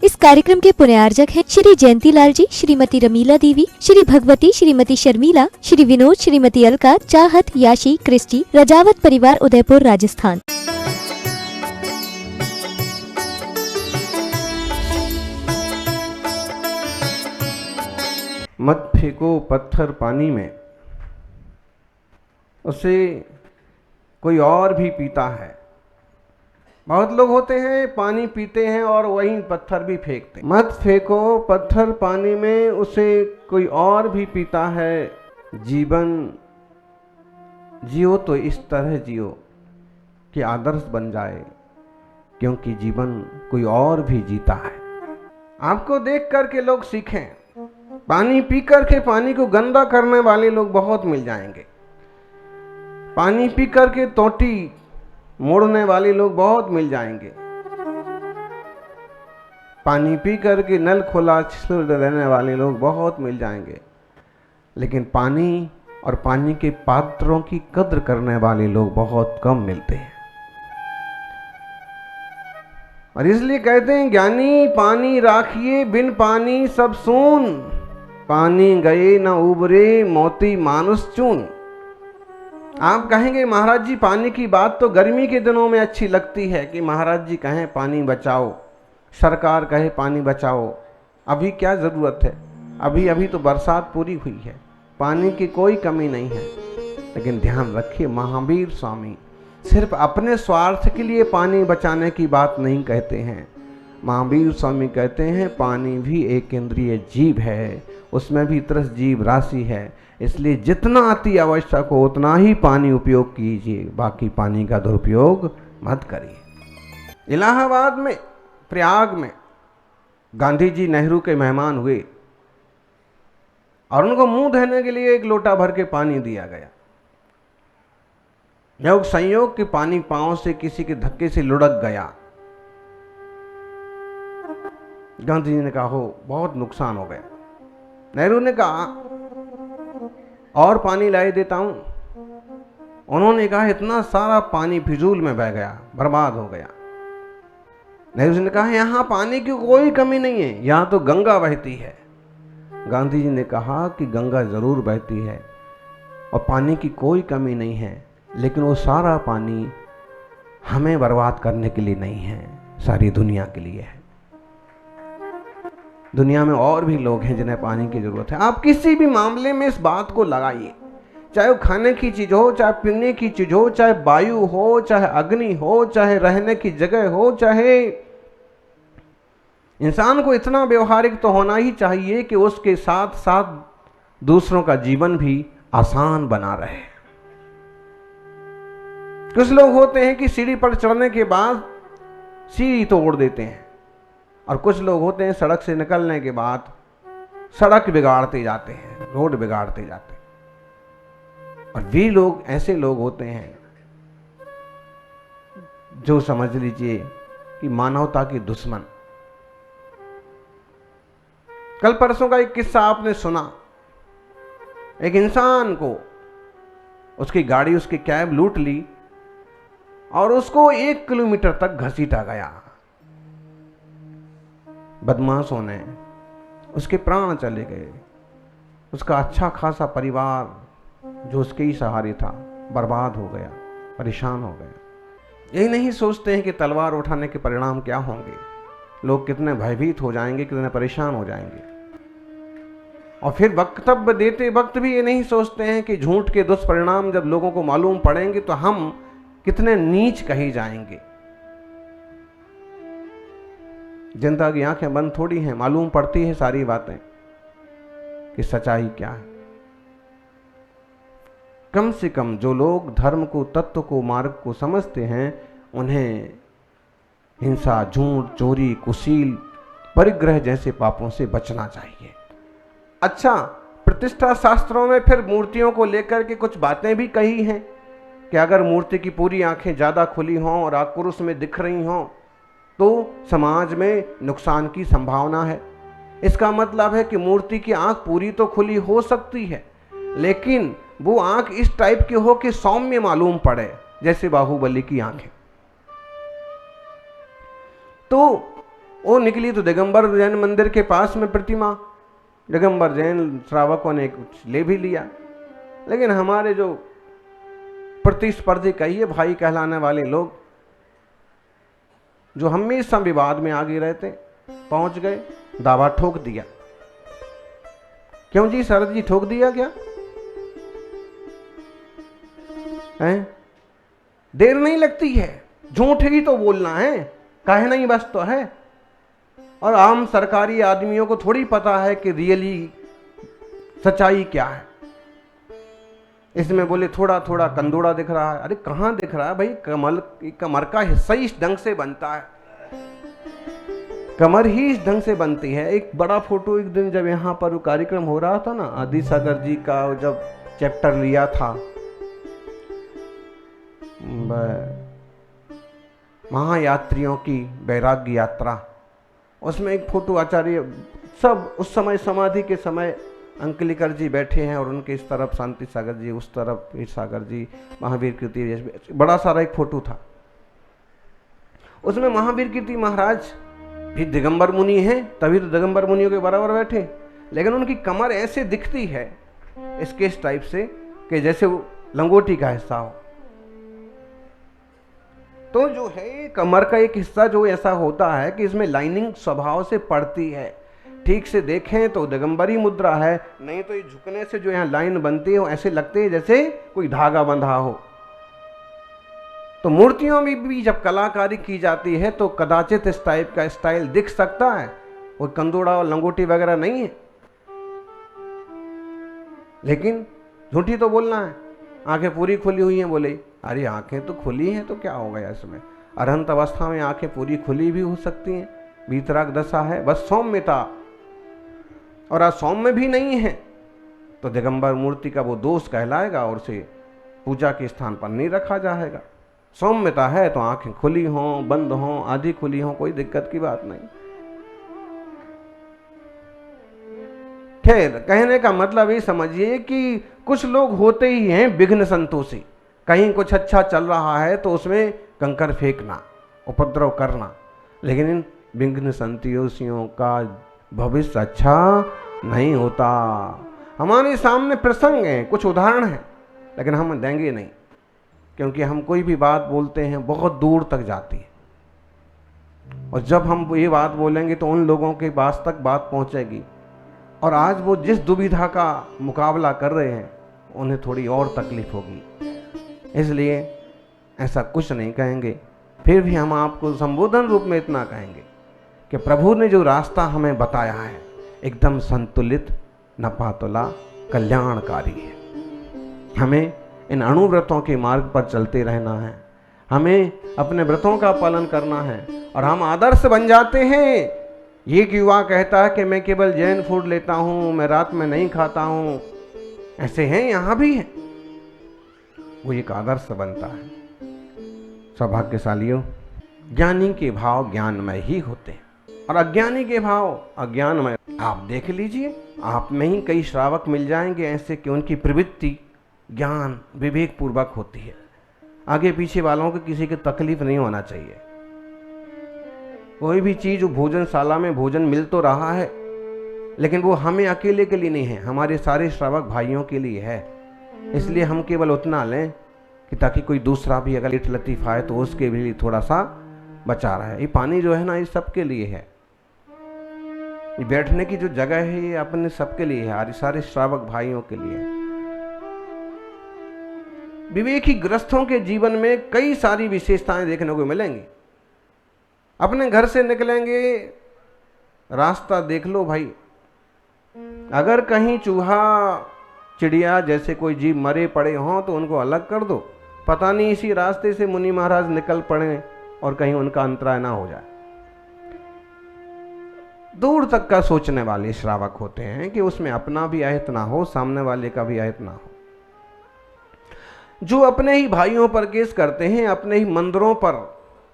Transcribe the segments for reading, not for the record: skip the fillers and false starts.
इस कार्यक्रम के पुण्यार्जक हैं श्री जयंती लाल जी, श्रीमती रमीला देवी, श्री भगवती, श्रीमती शर्मिला, श्री विनोद, श्रीमती अलका, चाहत, याशी, क्रिस्टी, रजावत परिवार, उदयपुर, राजस्थान। मत फेंको पत्थर पानी में, उसे कोई और भी पीता है। बहुत लोग होते हैं पानी पीते हैं और वहीं पत्थर भी फेंकते हैं। मत फेंको पत्थर पानी में, उसे कोई और भी पीता है। जीवन जियो तो इस तरह जियो कि आदर्श बन जाए, क्योंकि जीवन कोई और भी जीता है। आपको देख करके लोग सीखें। पानी पी करके पानी को गंदा करने वाले लोग बहुत मिल जाएंगे। पानी पी करके टोटी मोड़ने वाले लोग बहुत मिल जाएंगे। पानी पी करके नल खोला छोड़ देने वाले लोग बहुत मिल जाएंगे। लेकिन पानी और पानी के पात्रों की कद्र करने वाले लोग बहुत कम मिलते हैं। और इसलिए कहते हैं ज्ञानी पानी राखिए, बिन पानी सब सून। पानी गए न उबरे, मोती मानुष चून। आप कहेंगे महाराज जी पानी की बात तो गर्मी के दिनों में अच्छी लगती है कि महाराज जी कहें पानी बचाओ, सरकार कहे पानी बचाओ। अभी क्या ज़रूरत है? अभी अभी तो बरसात पूरी हुई है, पानी की कोई कमी नहीं है। लेकिन ध्यान रखिए, महावीर स्वामी सिर्फ अपने स्वार्थ के लिए पानी बचाने की बात नहीं कहते हैं। महावीर स्वामी कहते हैं पानी भी एक इंद्रिय जीव है, उसमें भी तरस जीव राशि है। इसलिए जितना अति आवश्यक हो उतना ही पानी उपयोग कीजिए, बाकी पानी का दुरुपयोग मत करिए। इलाहाबाद में, प्रयाग में गांधी जी नेहरू के मेहमान हुए और उनको मुंह धोने के लिए एक लोटा भर के पानी दिया गया। जब संयोग के पानी पांव से किसी के धक्के से लुढ़क गया, गांधी जी ने कहा हो बहुत नुकसान हो गया। नेहरू ने कहा और पानी लाई देता हूं। उन्होंने कहा इतना सारा पानी फिजूल में बह गया, बर्बाद हो गया। नेहरू जी ने कहा यहां पानी की कोई कमी नहीं है, यहां तो गंगा बहती है। गांधी जी ने कहा कि गंगा जरूर बहती है और पानी की कोई कमी नहीं है, लेकिन वो सारा पानी हमें बर्बाद करने के लिए नहीं है, सारी दुनिया के लिए है। दुनिया में और भी लोग हैं जिन्हें पानी की जरूरत है। आप किसी भी मामले में इस बात को लगाइए, चाहे वो खाने की चीज हो, चाहे पीने की चीज हो, चाहे वायु हो, चाहे अग्नि हो, चाहे रहने की जगह हो, चाहे इंसान को इतना व्यवहारिक तो होना ही चाहिए कि उसके साथ साथ दूसरों का जीवन भी आसान बना रहे। कुछ लोग होते हैं कि सीढ़ी पर चढ़ने के बाद सीढ़ी तोड़ देते हैं, और कुछ लोग होते हैं सड़क से निकलने के बाद सड़क बिगाड़ते जाते हैं, रोड बिगाड़ते जाते हैं। और वे लोग ऐसे लोग होते हैं जो समझ लीजिए कि मानवता के दुश्मन। कल परसों का एक किस्सा आपने सुना। एक इंसान को उसकी गाड़ी, उसकी कैब लूट ली और उसको 1 किलोमीटर तक घसीटा गया। बदमाशों ने, उसके प्राण चले गए। उसका अच्छा खासा परिवार जो उसके ही सहारे था बर्बाद हो गया, परेशान हो गया। यही नहीं सोचते हैं कि तलवार उठाने के परिणाम क्या होंगे, लोग कितने भयभीत हो जाएंगे, कितने परेशान हो जाएंगे। और फिर वक्तव्य देते वक्त भी ये नहीं सोचते हैं कि झूठ के दुष्परिणाम जब लोगों को मालूम पड़ेंगे तो हम कितने नीच कहे जाएंगे। जनता की आंखें बंद थोड़ी हैं, मालूम पड़ती है सारी बातें कि सच्चाई क्या है। कम से कम जो लोग धर्म को, तत्व को, मार्ग को समझते हैं, उन्हें हिंसा, झूठ, चोरी, कुशील, परिग्रह जैसे पापों से बचना चाहिए। अच्छा, प्रतिष्ठा शास्त्रों में फिर मूर्तियों को लेकर के कुछ बातें भी कही हैं कि अगर मूर्ति की पूरी आंखें ज्यादा खुली हों और आक्रोश में दिख रही हों तो समाज में नुकसान की संभावना है। इसका मतलब है कि मूर्ति की आंख पूरी तो खुली हो सकती है, लेकिन वो आंख इस टाइप की हो कि सौम्य मालूम पड़े, जैसे बाहुबली की आंखें। तो वो निकली तो दिगंबर जैन मंदिर के पास में प्रतिमा, दिगंबर जैन श्रावकों ने कुछ ले भी लिया। लेकिन हमारे जो प्रतिस्पर्धी कहिए भाई कहलाने वाले लोग, जो हमेशा विवाद में आगे रहते, पहुंच गए, दावा ठोक दिया। क्यों जी शरद जी, ठोक दिया क्या है? देर नहीं लगती है, झूठ ही तो बोलना है, काहे नहीं बस तो है। और आम सरकारी आदमियों को थोड़ी पता है कि रियली सच्चाई क्या है। इसमें बोले थोड़ा थोड़ा कंदोड़ा दिख रहा है। अरे कहाँ दिख रहा है भाई? कमर का हिस्सा ही इस ढंग से बनता है, कमर ही इस ढंग से बनती है। एक बड़ा फोटो एक दिन जब यहाँ पर कार्यक्रम हो रहा था ना, आदि सागर जी का जब चैप्टर लिया था महायात्रियों की वैराग्य यात्रा, उसमें एक फोटो आचार्य सब उस समय समाधि के समय अंकलिकर जी बैठे हैं और उनके इस तरफ शांति सागर जी, उस तरफ वीर सागर जी, महावीर कीर्ति, बड़ा सारा एक फोटो था। उसमें महावीर कीर्ति महाराज भी दिगंबर मुनि हैं, तभी तो दिगंबर मुनियों के बराबर बैठे, लेकिन उनकी कमर ऐसे दिखती है इसके इस टाइप से कि जैसे वो लंगोटी का हिस्सा हो। तो जो है कमर का एक हिस्सा जो ऐसा होता है कि इसमें लाइनिंग स्वभाव से पड़ती है। ठीक से देखें तो दिगंबरी मुद्रा है, नहीं तो ये झुकने से जो यहाँ लाइन बनती है ऐसे लगते हैं जैसे कोई धागा बंधा हो। तो मूर्तियों में भी जब कलाकारी की जाती है तो कदाचित इस टाइप का स्टाइल दिख सकता है, वो कंदोड़ा और लंगोटी वगैरह नहीं है। लेकिन झूठी तो बोलना है, आंखें पूरी खुली हुई हैं। बोले अरे आंखें तो खुली हैं तो क्या हो गया इसमें? अरहंत अवस्था में आंखें पूरी खुली भी हो सकती हैं, वीतराग दशा है, बस सौम्यता। और आज सौम्य भी नहीं है तो दिगंबर मूर्ति का वो दोष कहलाएगा और उसे पूजा के स्थान पर नहीं रखा जाएगा। सौम्यता है तो आंखें खुली हों, बंद हों, आधी खुली हों, कोई दिक्कत की बात नहीं। खैर, कहने का मतलब ये समझिए कि कुछ लोग होते ही हैं विघ्न संतोषी। कहीं कुछ अच्छा चल रहा है तो उसमें कंकर फेंकना, उपद्रव करना, लेकिन इन विघ्न संतोषियों का भविष्य अच्छा नहीं होता। हमारे सामने प्रसंग हैं, कुछ उदाहरण हैं, लेकिन हम देंगे नहीं, क्योंकि हम कोई भी बात बोलते हैं बहुत दूर तक जाती है, और जब हम ये बात बोलेंगे तो उन लोगों के पास तक बात पहुंचेगी, और आज वो जिस दुविधा का मुकाबला कर रहे हैं उन्हें थोड़ी और तकलीफ होगी। इसलिए ऐसा कुछ नहीं कहेंगे, फिर भी हम आपको संबोधन रूप में इतना कहेंगे कि प्रभु ने जो रास्ता हमें बताया है एकदम संतुलित, नपातुला, कल्याणकारी है। हमें इन अणुव्रतों के मार्ग पर चलते रहना है, हमें अपने व्रतों का पालन करना है, और हम आदर्श बन जाते हैं। ये युवा कहता है कि मैं केवल जैन फूड लेता हूँ, मैं रात में नहीं खाता हूँ, ऐसे हैं, यहाँ भी हैं, वो एक आदर्श बनता है। सौभाग्यशालियों, ज्ञानी के भाव ज्ञानमय ही होते हैं और अज्ञानी के भाव अज्ञानमय। आप देख लीजिए, आप में ही कई श्रावक मिल जाएंगे ऐसे कि उनकी प्रवृत्ति ज्ञान विवेक पूर्वक होती है। आगे पीछे वालों को किसी की तकलीफ नहीं होना चाहिए। कोई भी चीज भोजनशाला में भोजन मिल तो रहा है, लेकिन वो हमें अकेले के लिए नहीं है, हमारे सारे श्रावक भाइयों के लिए है। इसलिए हम केवल उतना लें कि ताकि कोई दूसरा भी अगर इट लतीफ़ आए तो उसके भी लिए थोड़ा सा बचा रहा है। ये पानी जो है ना, ये सबके लिए है, ये बैठने की जो जगह है ये अपने सबके लिए है, सारे श्रावक भाइयों के लिए। विवेकी ग्रस्तों के जीवन में कई सारी विशेषताएं देखने को मिलेंगी। अपने घर से निकलेंगे, रास्ता देख लो भाई, अगर कहीं चूहा चिड़िया जैसे कोई जीव मरे पड़े हों तो उनको अलग कर दो, पता नहीं इसी रास्ते से मुनि महाराज निकल पड़े और कहीं उनका अंतराय ना हो जाए। दूर तक का सोचने वाले श्रावक होते हैं कि उसमें अपना भी अहित ना हो, सामने वाले का भी अहित ना हो। जो अपने ही भाइयों पर केस करते हैं, अपने ही मंदिरों पर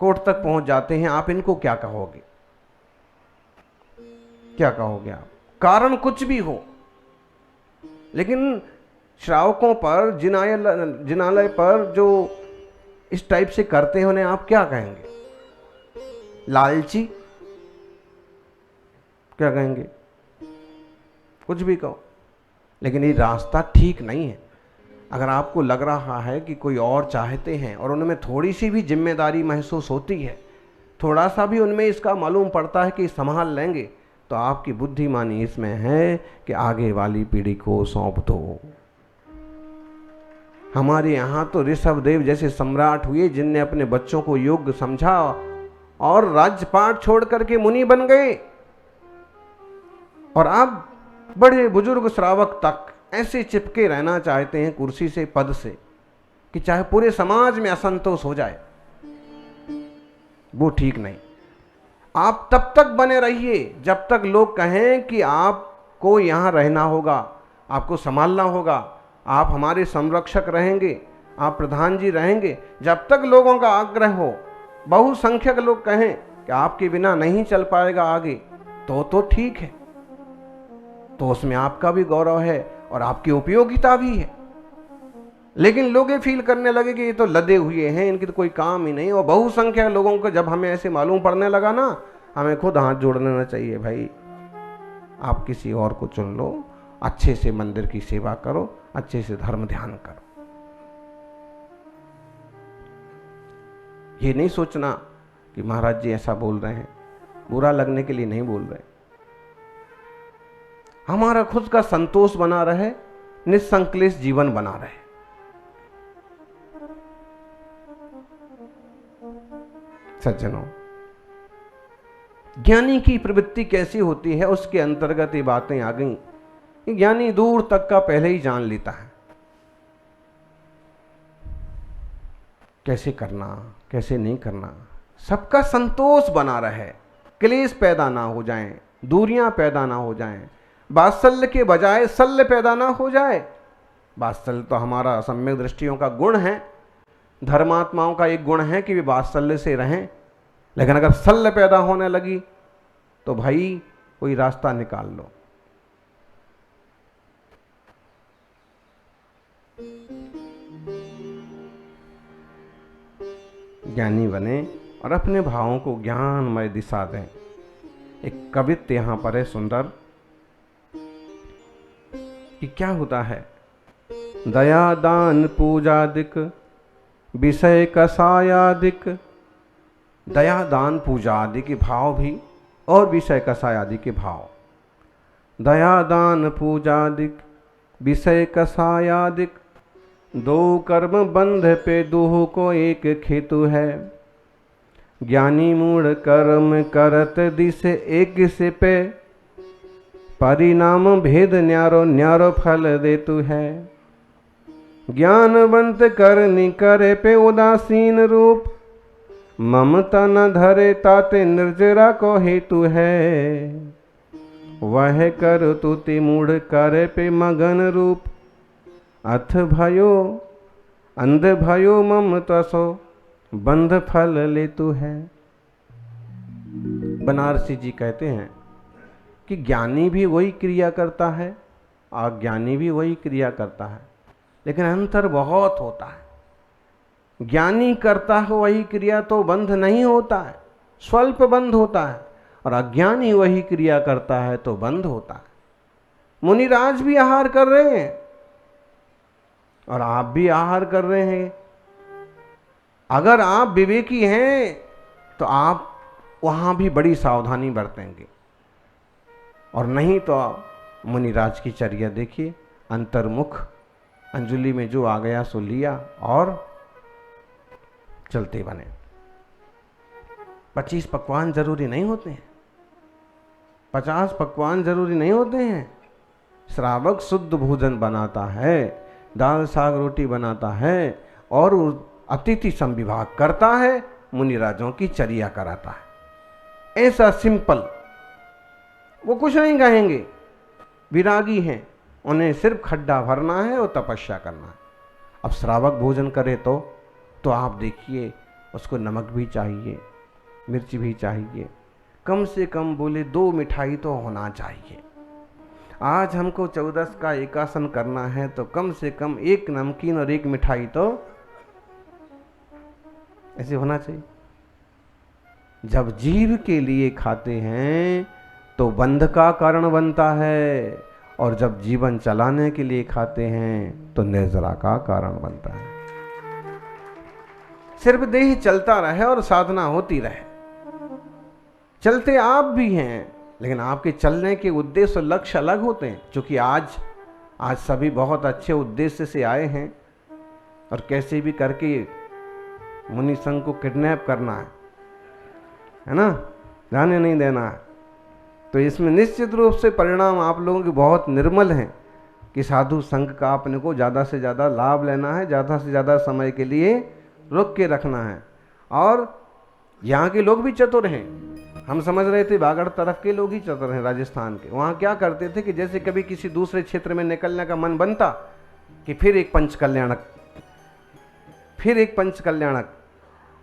कोर्ट तक पहुंच जाते हैं, आप इनको क्या कहोगे? क्या कहोगे आप? कारण कुछ भी हो, लेकिन श्रावकों पर जिनालय पर जो इस टाइप से करते हैं उन्हें आप क्या कहेंगे? लालची, क्या कहेंगे? कुछ भी कहो, लेकिन ये रास्ता ठीक नहीं है। अगर आपको लग रहा है कि कोई और चाहते हैं और उनमें थोड़ी सी भी जिम्मेदारी महसूस होती है, थोड़ा सा भी उनमें इसका मालूम पड़ता है कि संभाल लेंगे, तो आपकी बुद्धिमानी इसमें है कि आगे वाली पीढ़ी को सौंप दो। हमारे यहाँ तो ऋषभदेव जैसे सम्राट हुए जिनने अपने बच्चों को योग्य समझा और राज्यपाट छोड़ करके मुनि बन गए, और अब बड़े बुजुर्ग श्रावक तक ऐसे चिपके रहना चाहते हैं कुर्सी से, पद से, कि चाहे पूरे समाज में असंतोष हो जाए। वो ठीक नहीं। आप तब तक बने रहिए जब तक लोग कहें कि आपको यहाँ रहना होगा, आपको संभालना होगा, आप हमारे संरक्षक रहेंगे, आप प्रधान जी रहेंगे। जब तक लोगों का आग्रह हो, बहुसंख्यक लोग कहें कि आपके बिना नहीं चल पाएगा आगे, तो ठीक है, तो उसमें आपका भी गौरव है और आपकी उपयोगिता भी है। लेकिन लोग ये फील करने लगे कि ये तो लदे हुए हैं, इनकी तो कोई काम ही नहीं। और बहुसंख्यक लोगों को जब हमें ऐसे मालूम पड़ने लगा ना, हमें खुद हाथ जोड़ लेना चाहिए, भाई आप किसी और को चुन लो, अच्छे से मंदिर की सेवा करो, अच्छे से धर्म ध्यान करो। ये नहीं सोचना कि महाराज जी ऐसा बोल रहे हैं, बुरा लगने के लिए नहीं बोल रहे। हमारा खुद का संतोष बना रहे, निसंक्लेश जीवन बना रहे। सज्जनों, ज्ञानी की प्रवृत्ति कैसी होती है उसके अंतर्गत ये बातें आ गई। ज्ञानी दूर तक का पहले ही जान लेता है, कैसे करना कैसे नहीं करना। सबका संतोष बना रहे, क्लेश पैदा ना हो जाएं, दूरियां पैदा ना हो जाएं, वात्सल्य के बजाय शल्य पैदा ना हो जाए। वात्सल्य तो हमारा सम्यक दृष्टियों का गुण है, धर्मात्माओं का एक गुण है कि वे वात्सल्य से रहें। लेकिन अगर शल्य पैदा होने लगी तो भाई कोई रास्ता निकाल लो। ज्ञानी बने और अपने भावों को ज्ञानमय दिशा दें। एक कवित्व यहां पर है सुंदर, कि क्या होता है, दया दान पूजादिक विषय कसायादिक। दया दान पूजा आदि के भाव भी और विषय कसाय आदि के भाव। दया दान पूजादिक विषय कसायादिक, दो कर्म बंध पे दूह को एक खेतु है। ज्ञानी मूढ़ कर्म करत दिस एक से पे, परिणाम भेद न्यारो न्यारो फल देतु है। ज्ञानवंत करनी करे पे उदासीन रूप, ममता न धरे ताते निर्जरा को हेतु है। वह कर तुति मूढ़ करे पे मगन रूप, अथ भयो अंध भयो ममता सो बंध फल लेतु है। बनारसी जी कहते हैं कि ज्ञानी भी वही क्रिया करता है, अज्ञानी भी वही क्रिया करता है, लेकिन अंतर बहुत होता है। ज्ञानी करता है वही क्रिया तो बंध नहीं होता है, स्वल्प बंध होता है, और अज्ञानी वही क्रिया करता है तो बंध होता है। मुनिराज भी आहार कर रहे हैं और आप भी आहार कर रहे हैं। अगर आप विवेकी हैं तो आप वहां भी बड़ी सावधानी बरतेंगे, और नहीं तो आप मुनिराज की चर्या देखिए, अंतर्मुख, अंजुली में जो आ गया सो लिया और चलते बने। 25 पकवान जरूरी नहीं होते हैं, 50 पकवान जरूरी नहीं होते हैं। श्रावक शुद्ध भोजन बनाता है, दाल साग रोटी बनाता है और अतिथि संविभाग करता है, मुनिराजों की चर्या कराता है। ऐसा सिंपल, वो कुछ नहीं कहेंगे, विरागी हैं, उन्हें सिर्फ खड्डा भरना है और तपस्या करना है। अब श्रावक भोजन करे तो आप देखिए, उसको नमक भी चाहिए, मिर्च भी चाहिए, कम से कम बोले 2 मिठाई तो होना चाहिए। आज हमको 14 का एकासन करना है तो कम से कम 1 नमकीन और 1 मिठाई तो ऐसे होना चाहिए। जब जीव के लिए खाते हैं तो बंध का कारण बनता है, और जब जीवन चलाने के लिए खाते हैं तो निर्जरा का कारण बनता है। सिर्फ देह चलता रहे और साधना होती रहे। चलते आप भी हैं, लेकिन आपके चलने के उद्देश्य और लक्ष्य अलग होते हैं। क्योंकि आज सभी बहुत अच्छे उद्देश्य से आए हैं, और कैसे भी करके मुनि संघ को किडनैप करना है ना, जाने नहीं देना है। तो इसमें निश्चित रूप से परिणाम आप लोगों के बहुत निर्मल हैं कि साधु संघ का अपने को ज़्यादा से ज़्यादा लाभ लेना है, ज़्यादा से ज़्यादा समय के लिए रुक के रखना है। और यहाँ के लोग भी चतुर हैं। हम समझ रहे थे बागड़ तरफ के लोग ही चतुर हैं, राजस्थान के। वहाँ क्या करते थे कि जैसे कभी किसी दूसरे क्षेत्र में निकलने का मन बनता कि फिर एक पंचकल्याणक, फिर एक पंचकल्याणक।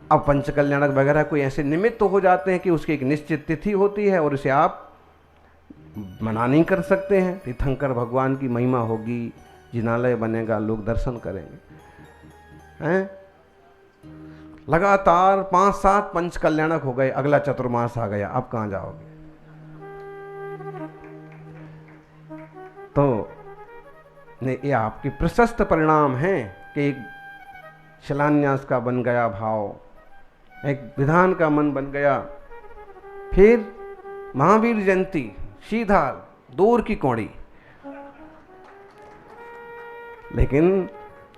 अब पंचकल्याणक वगैरह कोई ऐसे निमित्त हो जाते हैं कि उसकी एक निश्चित तिथि होती है और उसे आप मना नहीं कर सकते हैं। तीर्थंकर भगवान की महिमा होगी, जिनालय बनेगा, लोग दर्शन करेंगे हैं। लगातार 5-7 पंचकल्याणक हो गए, अगला चतुर्मास आ गया, अब कहाँ जाओगे? तो ये आपके प्रशस्त परिणाम हैं कि एक शिलान्यास का बन गया भाव, एक विधान का मन बन गया। फिर महावीर जयंती, सीधा दूर की कौड़ी। लेकिन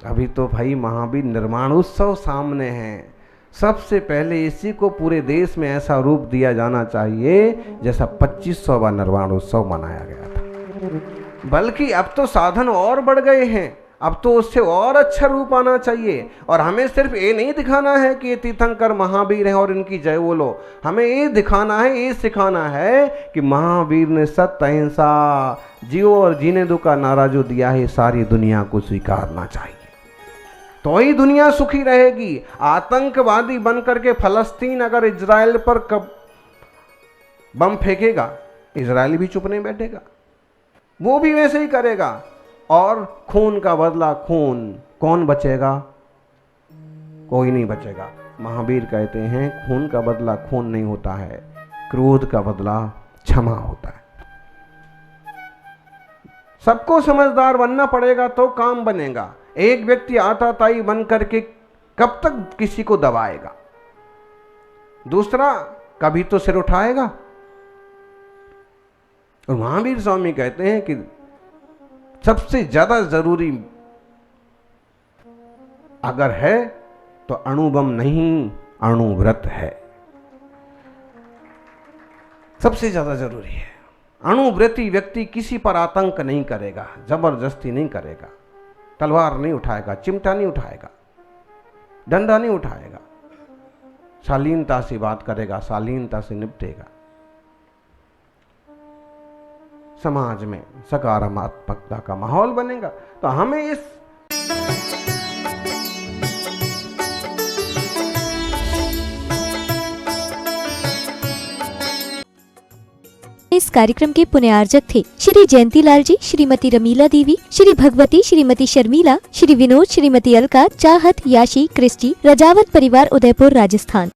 अभी तो भाई महावीर निर्माण उत्सव सामने है। सबसे पहले इसी को पूरे देश में ऐसा रूप दिया जाना चाहिए जैसा 2500वां निर्वाण उत्सव मनाया गया था। बल्कि अब तो साधन और बढ़ गए हैं, अब तो उससे और अच्छा रूप आना चाहिए। और हमें सिर्फ ये नहीं दिखाना है कि ये तीर्थंकर महावीर हैं और इनकी जय बोलो। हमें ये दिखाना है, ये सिखाना है कि महावीर ने सत्य, अहिंसा, जियो और जीने दो का नारा जो दिया है, सारी दुनिया को स्वीकारना चाहिए, तो ही दुनिया सुखी रहेगी। आतंकवादी बन करके फलस्तीन अगर इजराइल पर कब बम फेंकेगा, इजराइल भी चुप नहीं बैठेगा, वो भी वैसे ही करेगा। और खून का बदला खून, कौन बचेगा? कोई नहीं बचेगा। महावीर कहते हैं खून का बदला खून नहीं होता है, क्रोध का बदला क्षमा होता है। सबको समझदार बनना पड़ेगा तो काम बनेगा। एक व्यक्ति आताताई बन करके कब तक किसी को दबाएगा? दूसरा कभी तो सिर उठाएगा। और महावीर स्वामी कहते हैं कि सबसे ज्यादा जरूरी अगर है तो अणुबम नहीं, अणुव्रत है। सबसे ज्यादा जरूरी है। अणुव्रती व्यक्ति किसी पर आतंक नहीं करेगा, जबरदस्ती नहीं करेगा, तलवार नहीं उठाएगा, चिमटा नहीं उठाएगा, डंडा नहीं उठाएगा, शालीनता से बात करेगा, शालीनता से निपटेगा। समाज में सकारात्मकता का माहौल बनेगा। तो हमें इस कार्यक्रम के पुण्यार्जक थे श्री जयंतीलाल जी, श्रीमती रमीला देवी, श्री भगवती, श्रीमती शर्मिला, श्री विनोद, श्रीमती अलका, चाहत, याशी, क्रिस्टी, रजावत परिवार, उदयपुर, राजस्थान।